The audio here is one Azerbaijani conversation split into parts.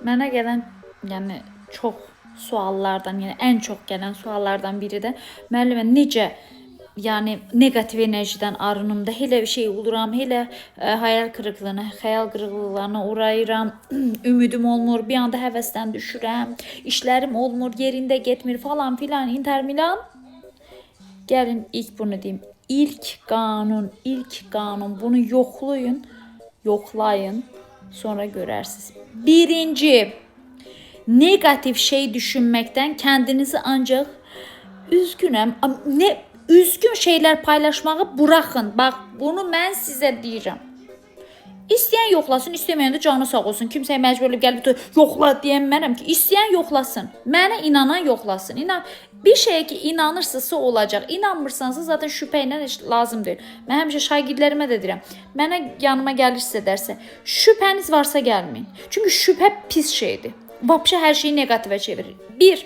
Mənə gələn, yəni çox suallardan, yəni ən çox gələn suallardan biri də müəllimə necə yəni negativ enerjidən arınım da elə bir şey oluram, elə hayal kırıklığına, xəyal qırıqlıqlarına uğrayıram, ümidim olmur, bir anda həvəsdən düşürəm, işlərim olmur, yerində getmir falan filan, intermilan. Gəlin ilk bunu deyim. İlk qanun bunu yoxlayın, sonra görərsiniz. Birinci, negatif şey düşünməkdən kendinizi ancaq üzgün şeyler paylaşmağı bırakın. Bak bunu mən sizə deyirəm. İstəyən yoxlasın, istəməyən də canı sağ olsun. Kimsəyə məcbur gəlib yoxla deyən mənəm ki, istəyən yoxlasın. Mənə inanan yoxlasın. Bir şeyə ki inanırsınızsa olacaq. İnanmırsanızsa zaten şübhə ilə heç lazım deyil. Mən həmişə şagirdlərimə də deyirəm. Mənə yanıma gəlirsə dərsə, şübhəniz varsa gəlməyin. Çünki şübhə pis şeydir. Vapşa hər şeyi negativə çevirir. Bir,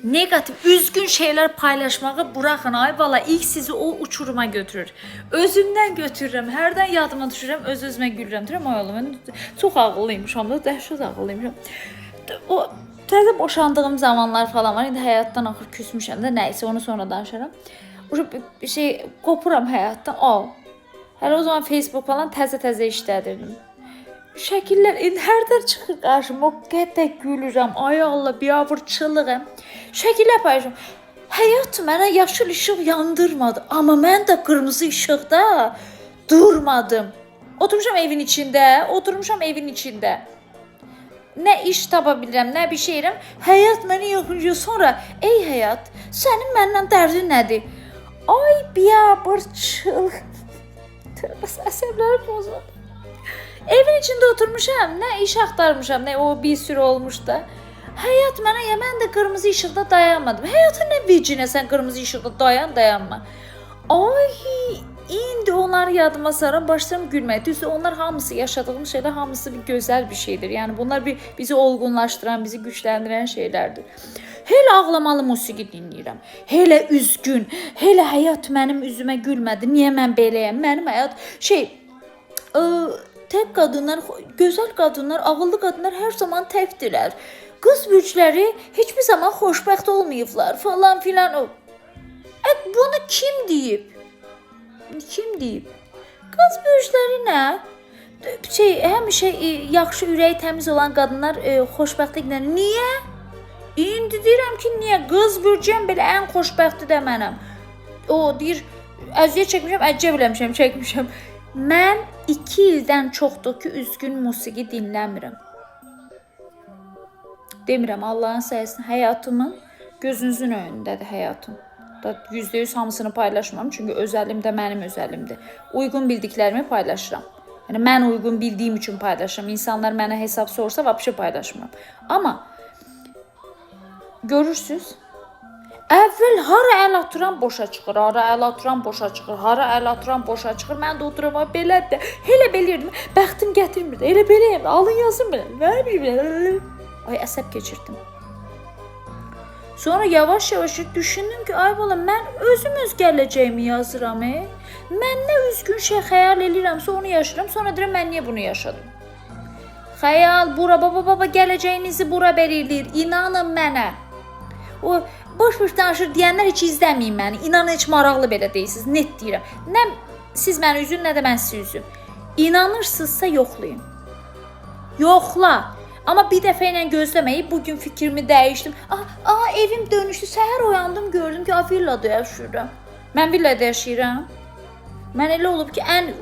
negatif, üzgün şeyler paylaşmağı bırakın. Ay valla ilk sizi o uçuruma götürür. Özümden götürürüm. Herden yadıma düşürəm, öz-özümə gülürəm. Deyirəm, ay Allah, mən çox ağıllıymışam da, dəhşət ağıllıymışam. O təzə boşandığım zamanlar falan var. İndi həyatdan axır küsmüşəm də, nəysə onu sonra danışaram. Bir şey qopuram həyatdan. Hələ o zaman Facebook falan təzə işlədirdim. Şəkillər hərdən çıxır qarşıma, o qədər gülürəm. Ay Allah, biabırçılığım. Şəkillər paylaşıram. Həyat mənə yaşıl işıq yandırmadı, amma mən də qırmızı işıqda durmadım. Oturmuşam evin içində. Nə iş tapa bilirəm, nə bir şey edirəm. Həyat məni yaxınca sonra, ey həyat, sənin məndən dərdin nədir? Ay biabırçılıq. Əsəblərim bozuldu. Evin içinde oturmuşam, ne iş aktarmışam, ne o bir sürü olmuş da. Hayat mənə, ya mən də qırmızı işıqda dayanmadım. Hayatın nə vecinə sən qırmızı işıqda dayanma. Ay, indi onları yadıma saran başlayıram gülməyə. Düzdür, onlar hamısı yaşadığımız şeyler, hamısı bir gözəl bir şeydir. Yani bunlar bizi olgunlaştıran, bizi güçləndirən şeylerdir. Hele ağlamalı musiqi dinləyirəm. Hele üzgün, hele həyat mənim üzümə gülmədi. Niyə mən beləyəm? Mənim həyat tek kadınlar, güzel kadınlar, ağıllı kadınlar her zaman tekdiler. Kız bürcləri hiçbir zaman xoşbəxt olmayıblar falan filan. Bunu kim deyib? Kız bürcləri nə? Həmişə yaxşı ürəyi təmiz olan qadınlar xoşbəxtliklə. Niyə? İndi deyirəm ki, niyə? Qız bürcəm belə ən xoşbəxti də mənəm. O deyir, əziyyət çəkmişəm. Mən 2 ildən çoxdur ki, üzgün musiqi dinləmirəm. Demirəm, Allahın sayəsini, həyatımın gözünüzün önündədir həyatım. %100 hamısını paylaşmam, çünki özəlim də mənim özəlimdir. Uyğun bildiklərimi paylaşıram. Yəni, mən uyğun bildiyim üçün paylaşıram. İnsanlar mənə hesab sorsa, vapşe paylaşmıram. Amma görürsünüz, əvvəl hara əl atıram boşa çıxır, hara əl atıram boşa çıxır. Mən də oturam, belədir. Elə belirdim, bəxtim gətirmirdi. Elə beləyəm, alın yazın belə. Ay, əsəb keçirdim. Sonra yavaş düşündüm ki, ay bala, mən özüm öz gələcəyimi yazıram. Mən nə üzgün şey xəyal eləyirəmsə onu yaşayıram. Sonra deyirəm, mən niyə bunu yaşadım? Xəyal bura, baba, gələcəyinizi bura belirləyir. İnanın mənə. O boş danışır deyənlər heç izləməyin məni. İnanın, heç maraqlı belə deyilsiniz. Net deyirəm. Nə siz məni üzün, nə də mən sizi üzüm. İnanırsınızsa yoxlayın. Yoxla. Amma bir dəfə ilə gözləməyib, bugün fikrimi dəyişdim. Evim dönüşdü. Səhər oyandım, gördüm ki, villada yaşayıram. Mən villada yaşayıram. Mən elə olub ki, ən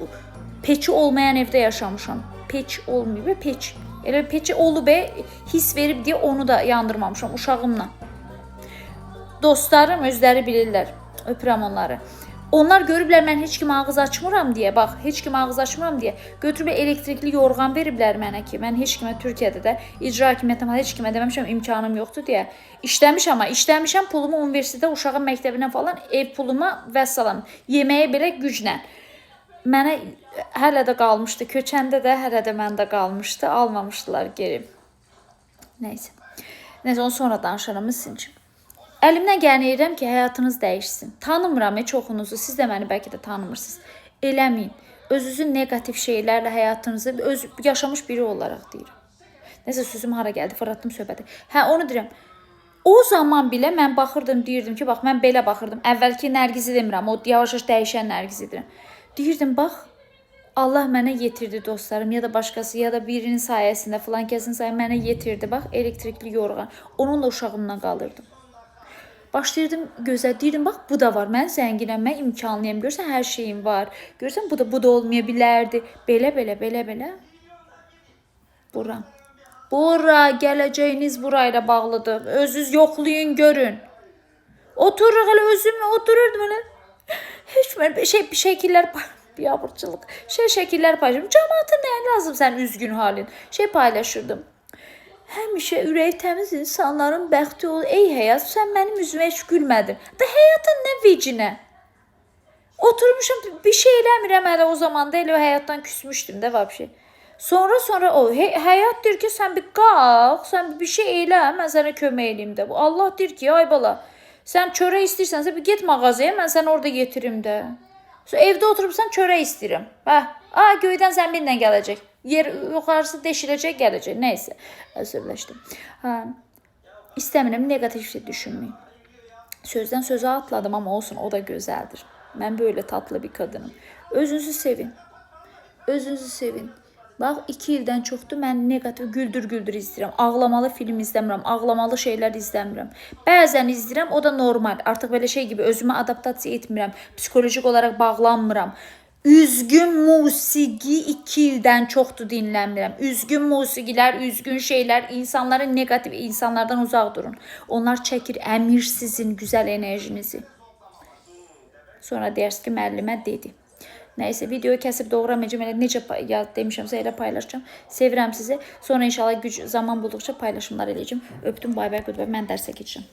peçi olmayan evdə yaşamışam. Peç olmayıb, peç. Elə peçi olub, his verib deyə onu da yandırmamışam uşağımla. Dostlarım özləri bilirlər. Öpürəm onları. Onlar görüblər mən heç kimə ağız açmıram deyə, götürüb elektrikli yorğan veriblər mənə ki, mən heç kimə Türkiyədə də icra hakimiyyətinə heç kimə deməmişəm, imkanım yoxdur deyə. İşləmişəm pulumu universitetdə, uşağın məktəbinə falan, ev puluma vəssalam. Yeməyə belə güclə. Mənə hələ də qalmışdı, köçəndə də hələ də məndə qalmışdı, almamışdılar geri. Nəysə, onu sonra danışaram sizin üçün. Əlimdən gələni edirəm ki, həyatınız dəyişsin. Tanımıram çoxunuzu, siz də məni bəlkə də tanımırsınız. Eləməyin. Özünüzün negativ şeylərlə həyatınızı yaşamış biri olaraq deyirəm. Nəsə sözüm hara gəldi, fırlatdım söhbəti. Hə, onu deyirəm. O zaman bilə mən baxırdım, deyirdim ki, bax mən belə baxırdım. Əvvəlki Nərgizi demirəm, o yavaş-yavaş dəyişən Nərgizi deyirəm. Deyirdim, bax Allah mənə yetirdi dostlarım, ya da başqası, ya da birinin sayəsində, filan kəsin sayəsində mənə yetirdi. Bax, elektrikli yorğan. Onunla uşağımla qalırdım. Başlayırdım gözləyirdim, bax bu da var. Mən zənginəm, mən imkanlıyam. Görsən hər şeyim var. Görsən bu da olmaya bilərdi. Belə. Bura, gələcəyiniz burayla bağlıdır. Özünüz yoxlayın, görün. Oturuq elə özümlə otururdum elə. Heç bir şəkillər biabırçılıq. Şəkillər paylaşırdım. Cəmaata nə lazım sən üzgün halin? Paylaşırdım. Həmişə ürəyi təmiz insanların bəxti ol. Ey həyat, sən mənim üzümə heç gülmədin. Da həyatın nə vecinə? Oturmuşum, bir şey eləmirəm hələ o zaman da elə o həyatdan küsmüşdüm də var bir şey. Sonra o həyat deyir ki, sən bir qalx, sən bir şey elə, mən sənə kömək eləyim də. Allah deyir ki, ay bala, sən çörək istəyirsənsə bir get mağazaya, mən səni orada yetirim də. Evdə oturubsan çörək istəyirəm. Göydən zəmbinlə gələcək. Yer yuxarısı deşiləcək, gələcək. Nəysə, əsirləşdim. İstəmirəm, negativ şey düşünməyin. Sözdən sözə atladım, amma olsun, o da gözəldir. Mən böyle tatlı bir kadınım. Özünüzü sevin. Özünüzü sevin. Bax, 2 ildən çoxdur mən negativ güldür izləyirəm. Ağlamalı film izləmirəm, ağlamalı şeylər izləmirəm. Bəzən izləyirəm, o da normal. Artıq belə şey gibi özümə adaptasiya etmirəm. Psikolojik olaraq bağlanmıram. Üzgün musiqi 2 ildən çoxdur dinləmirəm. Üzgün musiqilər, üzgün şeylər, insanların negativ insanlardan uzaq durun. Onlar çəkir, əmir sizin güzel enerjinizi. Sonra deyərsiniz ki, müəllimə dedi. Nəysə, videoyu kəsib doğramayacağım. Necə demişəmsə elə paylaşacağım. Sevirəm sizi. Sonra inşallah zaman bulduqca paylaşımlar eləyəcəm. Öpdüm, bay bay, good bye. Mən dərsə keçəcəm.